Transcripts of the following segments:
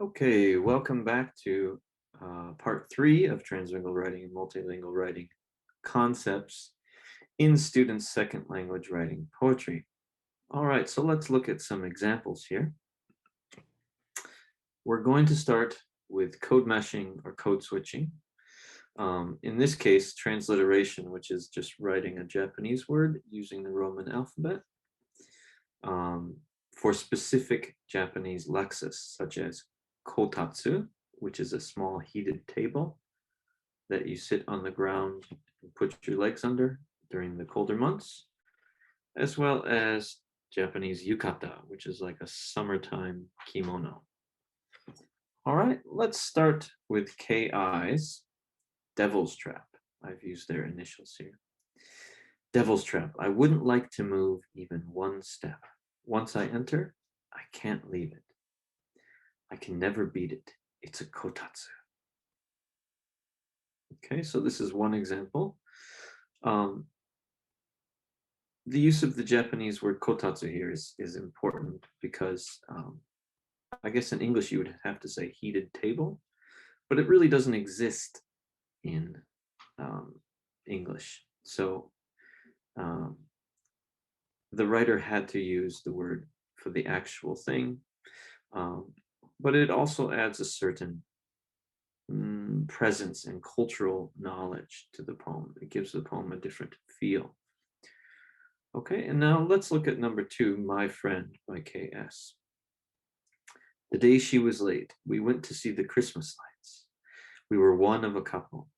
Okay, welcome back to part 3 of Translingual Writing and Multilingual Writing Concepts in Students' Second Language Writing Poetry. All right, so let's look at some examples here. We're going to start with code meshing or code switching. In this case, transliteration, which is just writing a Japanese word using the Roman alphabet for specific Japanese lexis, such as kotatsu, which is a small heated table that you sit on the ground and put your legs under during the colder months, as well as Japanese yukata, which is like a summertime kimono. All right, let's start with KI's Devil's Trap. I've used their initials here. Devil's Trap. I wouldn't like to move even one step. Once I enter, I can't leave it. I can never beat it. It's a kotatsu. Okay, so this is one example. The use of the Japanese word kotatsu here is important because I guess in English you would have to say heated table, but it really doesn't exist in English. So the writer had to use the word for the actual thing, but it also adds a certain presence and cultural knowledge to the poem. It gives the poem a different feel. Okay, and now let's look at number 2, My Friend by KS. The day she was late, we went to see the Christmas lights. We were one of a couple.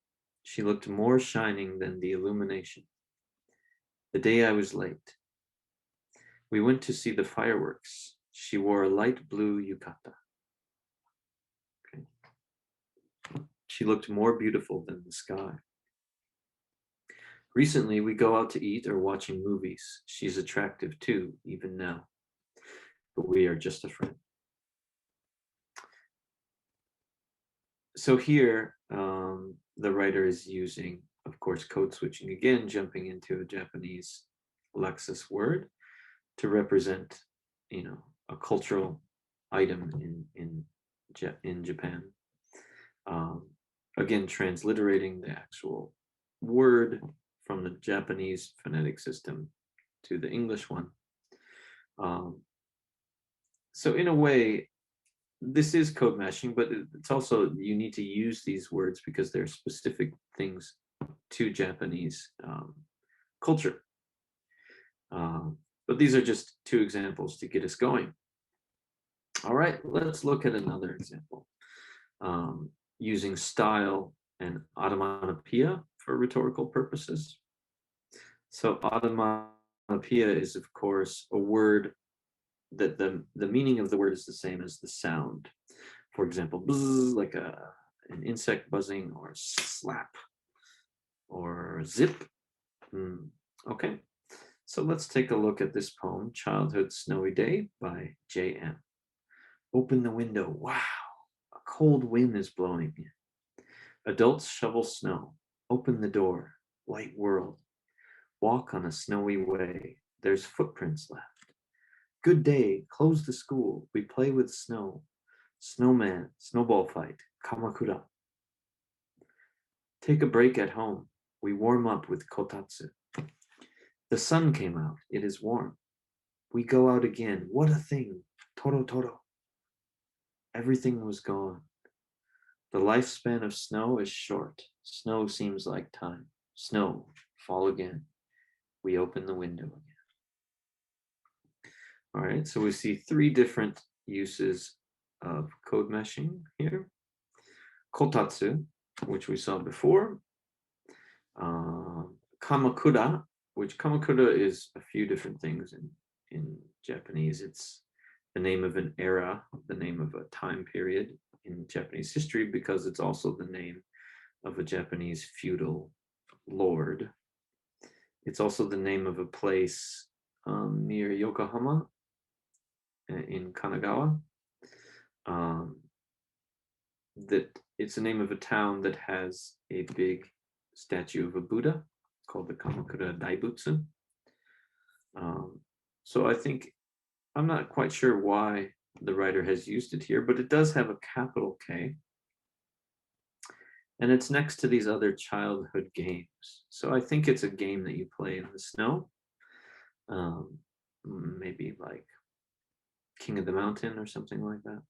She looked more shining than the illumination. The day I was late, we went to see the fireworks. She wore a light blue yukata. Okay. She looked more beautiful than the sky. Recently, we go out to eat or watching movies. She's attractive too, even now. But we are just a friend. So here, the writer is using, of course, code switching again, jumping into a Japanese lexis word to represent, a cultural item in Japan. Again, transliterating the actual word from the Japanese phonetic system to the English one. So in a way, this is code meshing, but it's also, you need to use these words because they're specific things to Japanese culture. But these are just 2 examples to get us going. All right, let's look at another example. Using style and onomatopoeia for rhetorical purposes. So onomatopoeia is, of course, a word that the meaning of the word is the same as the sound. For example, buzz, like an insect buzzing, or slap, or zip. Okay, so let's take a look at this poem, Childhood Snowy Day by J.M. Open the window. Wow, a cold wind is blowing in. Adults shovel snow. Open the door. White world. Walk on a snowy way. There's footprints left. Good day. Close the school. We play with snow. Snowman. Snowball fight. Kamakura. Take a break at home. We warm up with kotatsu. The sun came out. It is warm. We go out again. What a thing. Toro toro. Everything was gone. The lifespan of snow is short. Snow seems like time. Snow, fall again. We open the window again. All right, so we see 3 different uses of code meshing here. Kotatsu, which we saw before. Kamakura, which Kamakura is a few different things in Japanese. It's the name of an era, the name of a time period in Japanese history, because it's also the name of a Japanese feudal lord. It's also the name of a place near Yokohama in Kanagawa. That it's the name of a town that has a big statue of a Buddha called the Kamakura Daibutsu. So I think, I'm not quite sure why the writer has used it here, but it does have a capital K. And it's next to these other childhood games. So I think it's a game that you play in the snow. Maybe like King of the Mountain or something like that.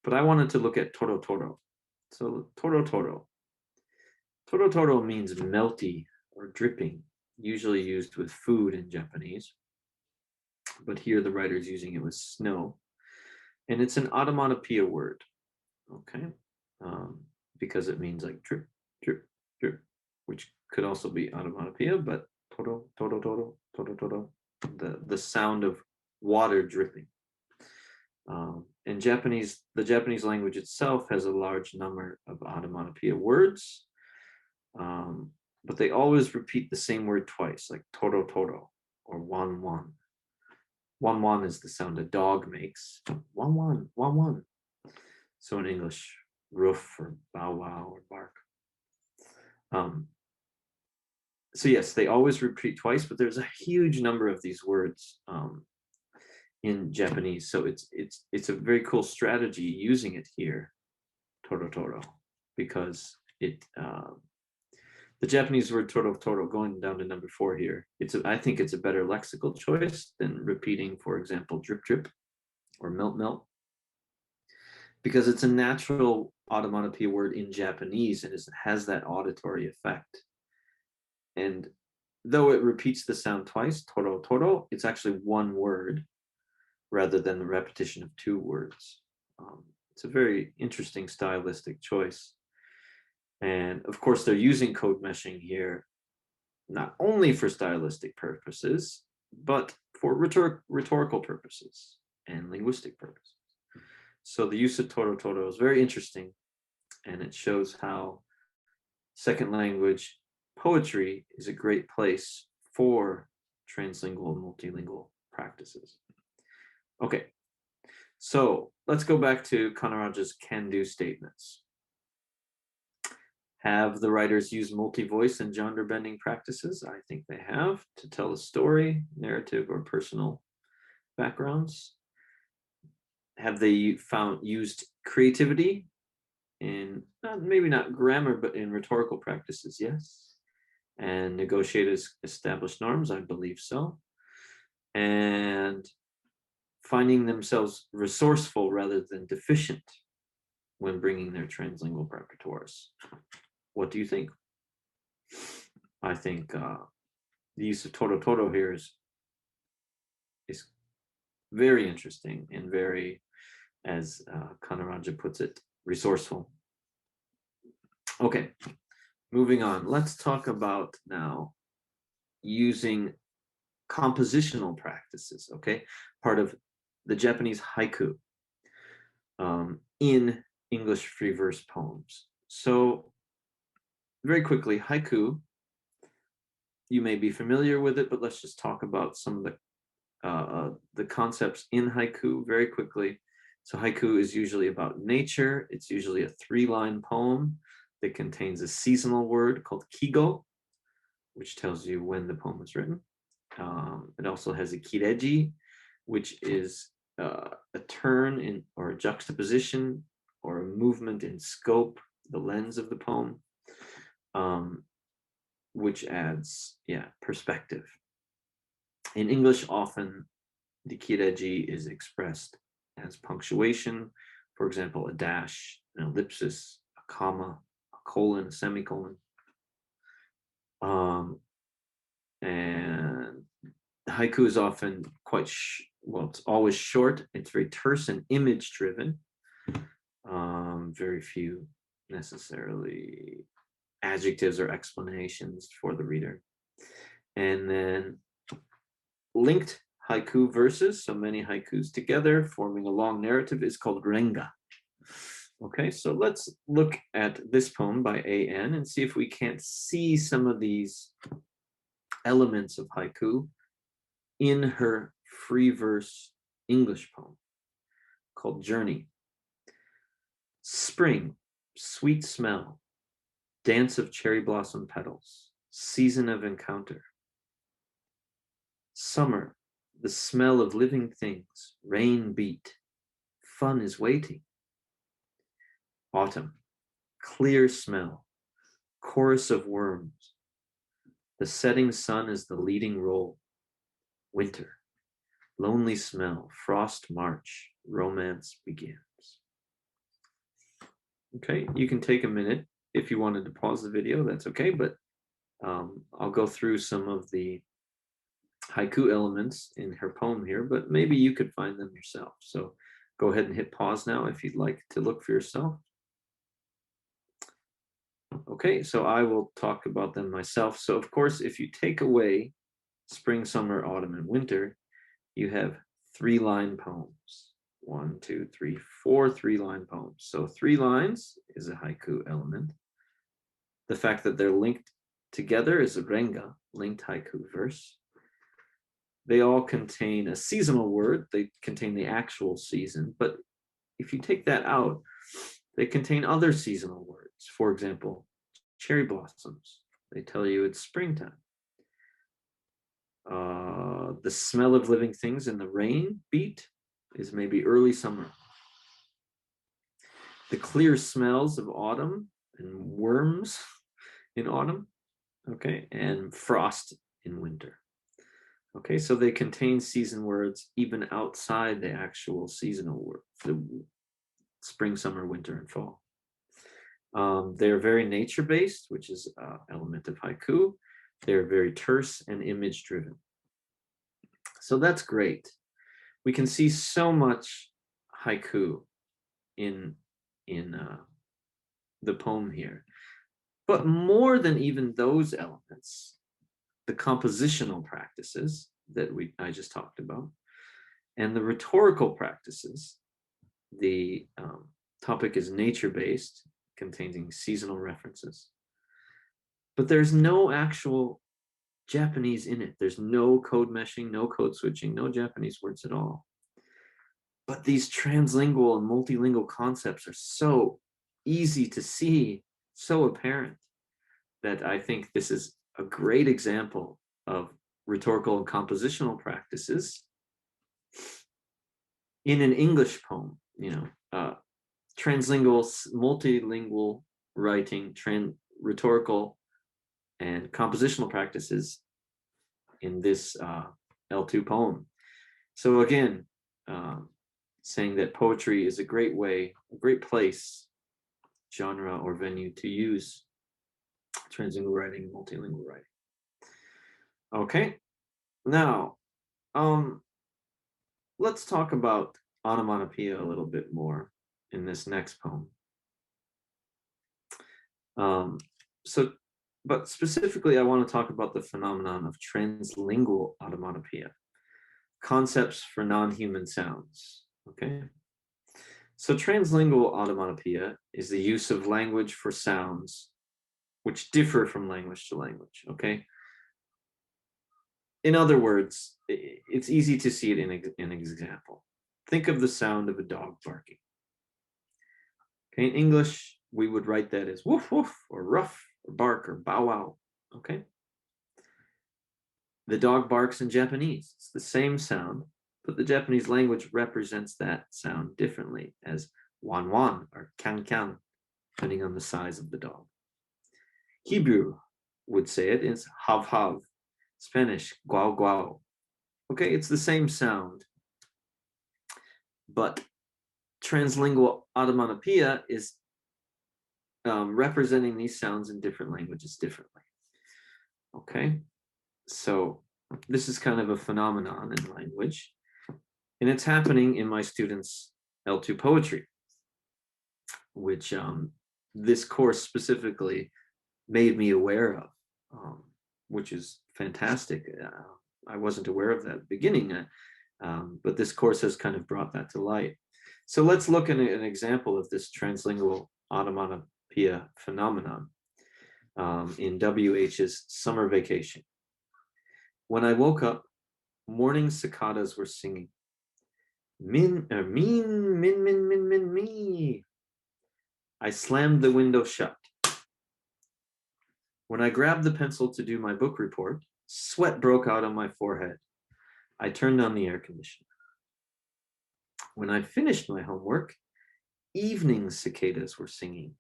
But I wanted to look at Toro Toro. So Toro Toro. Toro Toro means melty or dripping, usually used with food in Japanese. But here the writer's using it with snow. And it's an onomatopoeia word, okay? Because it means like drip, drip, drip, which could also be onomatopoeia, but toro, toro, toro, toro, toro, the sound of water dripping. In Japanese, the Japanese language itself has a large number of onomatopoeia words, but they always repeat the same word twice, like toro, toro, or wan, wan. Wan, wan is the sound a dog makes. Wan, wan, wan, wan. So in English, roof or bow wow or bark. So yes, they always repeat twice, but there's a huge number of these words in Japanese. So it's a very cool strategy using it here, toro toro, because the Japanese word toro toro, going down to number 4 here, I think it's a better lexical choice than repeating, for example, drip drip or melt melt, because it's a natural onomatopoeia word in Japanese and it has that auditory effect. And though it repeats the sound twice, toro toro, it's actually one word rather than the repetition of 2 words. It's a very interesting stylistic choice. And of course, they're using code meshing here, not only for stylistic purposes, but for rhetorical purposes and linguistic purposes. So the use of toro toro is very interesting, and it shows how second language poetry is a great place for translingual and multilingual practices. Okay, so let's go back to Kanaraja's can-do statements. Have the writers used multi-voice and genre-bending practices? I think they have, to tell a story, narrative, or personal backgrounds. Have they used creativity in, maybe not grammar, but in rhetorical practices? Yes. And negotiated established norms? I believe so. And finding themselves resourceful rather than deficient when bringing their translingual repertoires. What do you think? I think the use of toro toro here is very interesting and very, as Kanaraja puts it, resourceful. Okay, moving on. Let's talk about now using compositional practices, okay? Part of the Japanese haiku in English free verse poems. So very quickly, haiku, you may be familiar with it, but let's just talk about some of the concepts in haiku very quickly. So haiku is usually about nature. It's usually a 3-line poem that contains a seasonal word called kigo, which tells you when the poem was written. It also has a kireji, which is a turn in or a juxtaposition or a movement in scope, the lens of the poem, which adds, perspective. In English, often the kireji is expressed as punctuation, for example, a dash, an ellipsis, a comma, a colon, a semicolon. And haiku is often quite, it's always short. It's very terse and image driven. Very few necessarily adjectives or explanations for the reader. And then linked haiku verses, so many haikus together forming a long narrative, is called renga. Okay, so let's look at this poem by A.N. and see if we can't see some of these elements of haiku in her free verse English poem called Journey. Spring, sweet smell, dance of cherry blossom petals, season of encounter. Summer, the smell of living things, rain beat, fun is waiting. Autumn, clear smell, chorus of worms. The setting sun is the leading role. Winter, lonely smell, frost march, romance begins. Okay, you can take a minute if you wanted to pause the video, that's okay, but I'll go through some of the haiku elements in her poem here, but maybe you could find them yourself. So go ahead and hit pause now if you'd like to look for yourself. Okay, so I will talk about them myself. So of course, if you take away spring, summer, autumn, and winter, you have 3-line poems. 1, 2, 3, 4 3-line poems. So 3 lines is a haiku element. The fact that they're linked together is a renga, linked haiku verse. They all contain a seasonal word. They contain the actual season. But if you take that out, they contain other seasonal words. For example, cherry blossoms. They tell you it's springtime. The smell of living things in the rain beat is maybe early summer. The clear smells of autumn and worms in autumn, okay, and frost in winter. Okay, so they contain season words even outside the actual seasonal word, the spring, summer, winter, and fall. They're very nature-based, which is an element of haiku. They're very terse and image-driven. So that's great. We can see so much haiku in the poem here. But more than even those elements, the compositional practices that I just talked about, and the rhetorical practices, the topic is nature-based, containing seasonal references. But there's no actual Japanese in it. There's no code meshing, no code switching, no Japanese words at all. But these translingual and multilingual concepts are so easy to see, so apparent, that I think this is a great example of rhetorical and compositional practices in an English poem, translingual, multilingual writing, rhetorical and compositional practices in this L2 poem. So again, saying that poetry is a great way, a great place, genre or venue to use translingual writing and multilingual writing. Okay, now let's talk about onomatopoeia a little bit more in this next poem. But specifically, I want to talk about the phenomenon of translingual onomatopoeia, concepts for non-human sounds, okay? So translingual onomatopoeia is the use of language for sounds which differ from language to language, okay? In other words, it's easy to see it in an example. Think of the sound of a dog barking. Okay, in English, we would write that as woof woof, or ruff, or bark, or bow wow, okay? The dog barks in Japanese. It's the same sound, but the Japanese language represents that sound differently as wan wan or kyan kyan, depending on the size of the dog. Hebrew would say it is hav hav. Spanish, guau guau. Okay, it's the same sound, but translingual onomatopoeia is representing these sounds in different languages differently. Okay, so this is kind of a phenomenon in language, and it's happening in my students' L2 poetry, which this course specifically made me aware of, which is fantastic. I wasn't aware of that at the beginning, but this course has kind of brought that to light. So let's look at an example of this translingual onomatopoeia phenomenon in W.H.'s Summer Vacation. When I woke up, morning cicadas were singing. Min, me. I slammed the window shut. When I grabbed the pencil to do my book report, sweat broke out on my forehead. I turned on the air conditioner. When I finished my homework, evening cicadas were singing.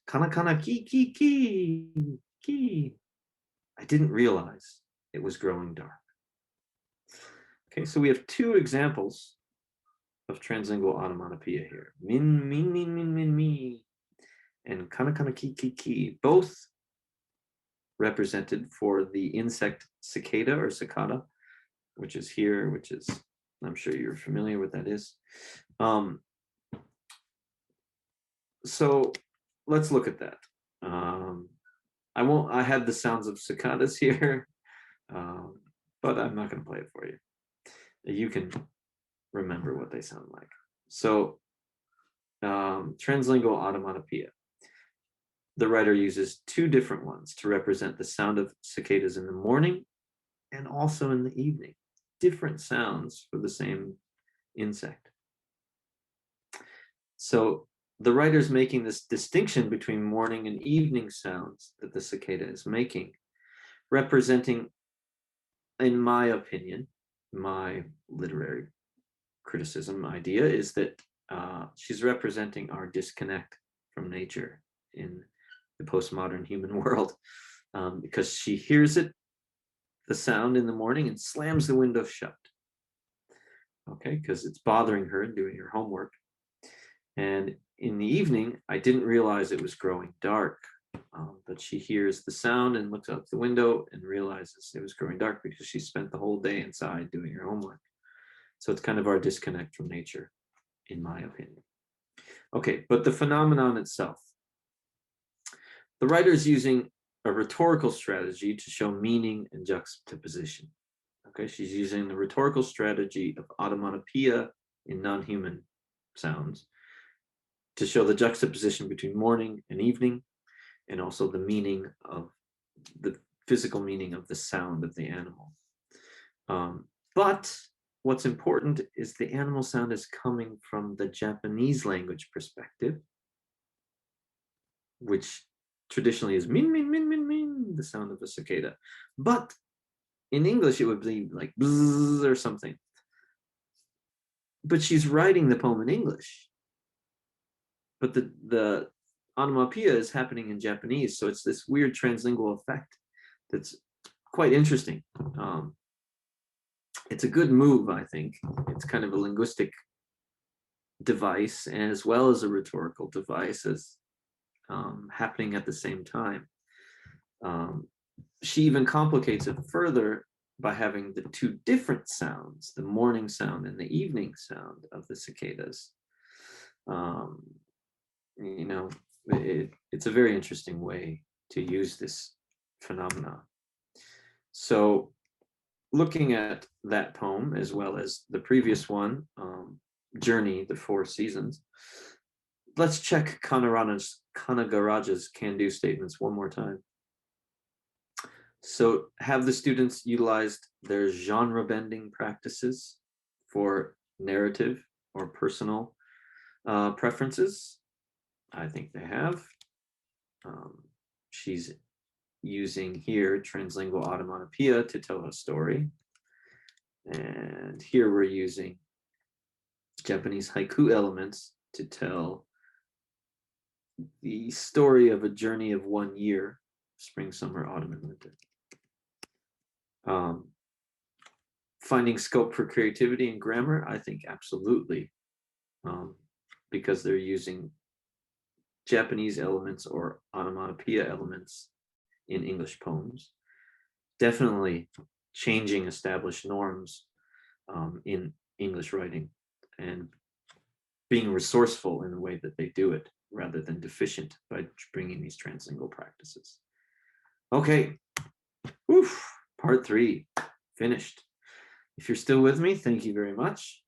Kana kana ki ki ki ki. I didn't realize it was growing dark. Okay, so we have two examples of translingual onomatopoeia here. Min, min, min, min, min, mi, and kana kana ki ki ki, both represented for the insect cicada or cicada, which is here, which is, I'm sure you're familiar with that is. So let's look at that. I have the sounds of cicadas here, but I'm not going to play it for you. You can remember what they sound like. So translingual onomatopoeia. The writer uses two different ones to represent the sound of cicadas in the morning and also in the evening. Different sounds for the same insect. So the writer's making this distinction between morning and evening sounds that the cicada is making, representing, in my opinion, my literary criticism idea is that she's representing our disconnect from nature in the postmodern human world, because she hears it, the sound in the morning, and slams the window shut. Okay, because it's bothering her and doing her homework. And in the evening, I didn't realize it was growing dark, but she hears the sound and looks out the window and realizes it was growing dark because she spent the whole day inside doing her homework. So it's kind of our disconnect from nature, in my opinion. Okay, but the phenomenon itself. The writer is using a rhetorical strategy to show meaning and juxtaposition. Okay, she's using the rhetorical strategy of onomatopoeia in non-human sounds to show the juxtaposition between morning and evening, and also the meaning of the physical meaning of the sound of the animal. But what's important is the animal sound is coming from the Japanese language perspective, which traditionally is min, min, min, min, min, the sound of a cicada. But in English, it would be like bzzz or something. But she's writing the poem in English. But the onomatopoeia is happening in Japanese, so it's this weird translingual effect that's quite interesting. It's a good move, I think. It's kind of a linguistic device as well as a rhetorical device as happening at the same time. She even complicates it further by having the two different sounds, the morning sound and the evening sound of the cicadas. You know, it's a very interesting way to use this phenomena. So looking at that poem as well as the previous one, Journey, the Four Seasons, let's check Kanagaraja's can-do statements one more time. So have the students utilized their genre bending practices for narrative or personal preferences? I think they have. She's using here translingual onomatopoeia to tell a story. And here we're using Japanese haiku elements to tell the story of a journey of 1 year, spring, summer, autumn, and winter. Finding scope for creativity and grammar, I think absolutely, because they're using Japanese elements or onomatopoeia elements in English poems. Definitely changing established norms in English writing and being resourceful in the way that they do it rather than deficient by bringing these translingual practices. Okay, oof, part 3, finished. If you're still with me, thank you very much.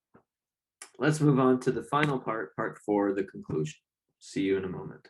Let's move on to the final part, part 4, the conclusion. See you in a moment.